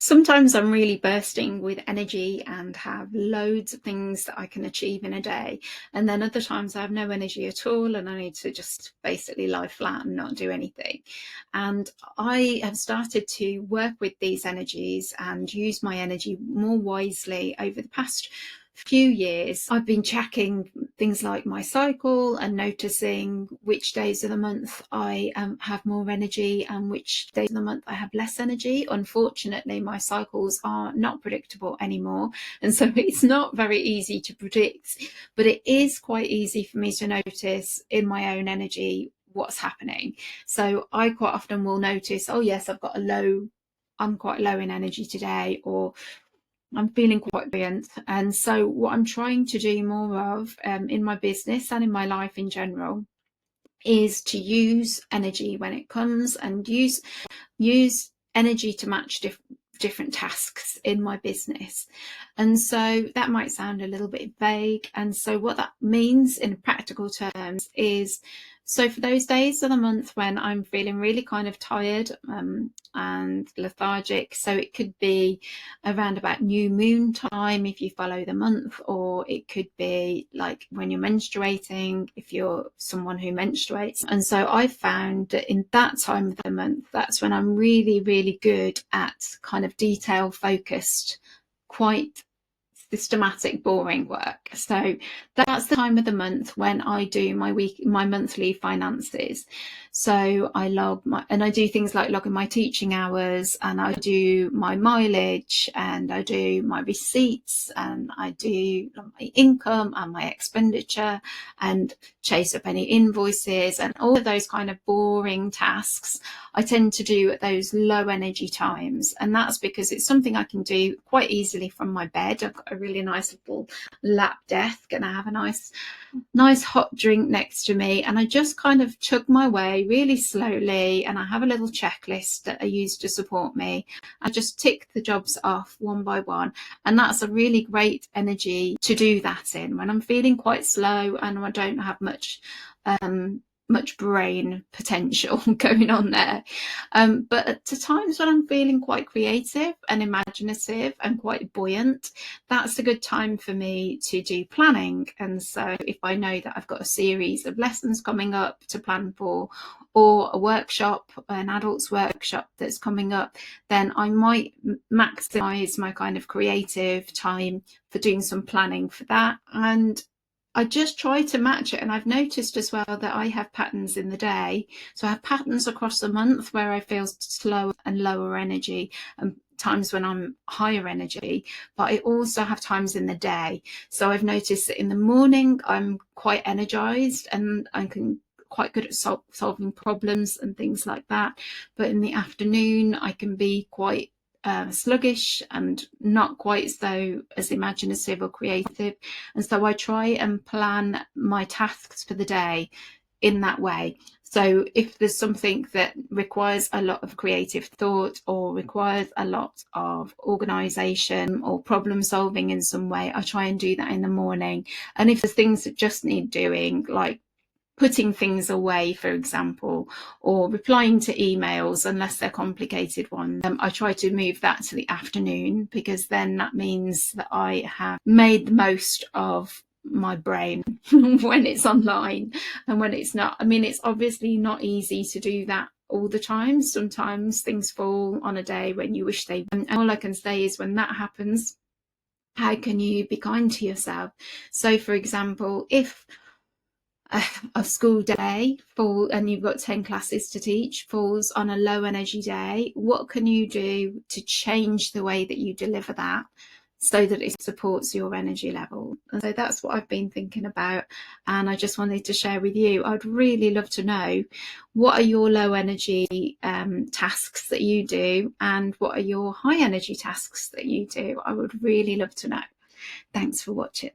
Sometimes I'm really bursting with energy and have loads of things that I can achieve in a day. And then other times I have no energy at all and I need to just basically lie flat and not do anything. And I have started to work with these energies and use my energy more wisely over the past few years. I've been checking things like my cycle and noticing which days of the month I have more energy and which days of the month I have less energy. Unfortunately, my cycles are not predictable anymore, and so it's not very easy to predict, but it is quite easy for me to notice in my own energy what's happening. So I quite often will notice, oh yes, I'm quite low in energy today, or I'm feeling quite buoyant. And so what I'm trying to do more of in my business and in my life in general is to use energy when it comes, and use energy to match different tasks in my business. And so that might sound a little bit vague. And so what that means in practical terms is, so for those days of the month when I'm feeling really kind of tired and lethargic, so it could be around about new moon time if you follow the month, or it could be like when you're menstruating if you're someone who menstruates. And so I've found that in that time of the month, that's when I'm really good at kind of detail focused, quite systematic, boring work. So that's the time of the month when I do my monthly finances. So I do things like logging my teaching hours, and I do my mileage, and I do my receipts, and I do my income and my expenditure, and chase up any invoices, and all of those kind of boring tasks I tend to do at those low energy times. And that's because it's something I can do quite easily from my bed. I've got a really nice little lap desk, and I have a nice hot drink next to me, and I just kind of chug my way really slowly, and I have a little checklist that I use to support me. I just tick the jobs off one by one, and that's a really great energy to do that in when I'm feeling quite slow and I don't have much brain potential going on there. But at times when I'm feeling quite creative and imaginative and quite buoyant, that's a good time for me to do planning. And so if I know that I've got a series of lessons coming up to plan for, or a workshop, an adults workshop that's coming up, then I might maximize my kind of creative time for doing some planning for that. And I just try to match it. And I've noticed as well that I have patterns in the day. So I have patterns across the month where I feel slow and lower energy, and times when I'm higher energy, but I also have times in the day. So I've noticed that in the morning I'm quite energized and I can quite good at solving problems and things like that. But in the afternoon I can be quite sluggish and not quite so as imaginative or creative. And so I try and plan my tasks for the day in that way. So if there's something that requires a lot of creative thought or requires a lot of organisation or problem solving in some way, I try and do that in the morning. And if there's things that just need doing, like putting things away, for example, or replying to emails, unless they're complicated ones, I try to move that to the afternoon, because then that means that I have made the most of my brain when it's online. And when it's not, I mean, it's obviously not easy to do that all the time. Sometimes things fall on a day when you wish they wouldn't. And all I can say is, when that happens, how can you be kind to yourself? So for example, if a school day and you've got 10 classes to teach falls on a low energy day, what can you do to change the way that you deliver that so that it supports your energy level? And so that's what I've been thinking about, and I just wanted to share with you. I'd really love to know, what are your low energy tasks that you do, and what are your high energy tasks that you do? I would really love to know. Thanks for watching.